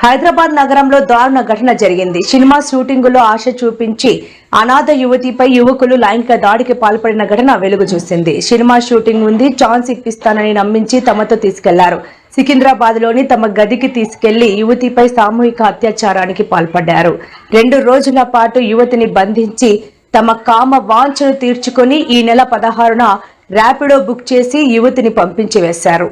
హైదరాబాద్ నగరంలో దారుణ ఘటన జరిగింది. సినిమా షూటింగ్ లో ఆశ చూపించి అనాథ యువతిపై యువకులు లైంగిక దాడికి పాల్పడిన ఘటన వెలుగు చూసింది. సినిమా షూటింగ్ ఉంది, ఛాన్స్ ఇప్పిస్తానని నమ్మించి తమతో తీసుకెళ్లారు. సికింద్రాబాద్ లోని తమ గదికి తీసుకెళ్లి యువతిపై సామూహిక అత్యాచారానికి పాల్పడ్డారు. 2 రోజుల పాటు యువతిని బంధించి తమ కామ వాంఛను తీర్చుకుని ఈ నెల 16న ర్యాపిడో బుక్ చేసి యువతిని పంపించి వేశారు.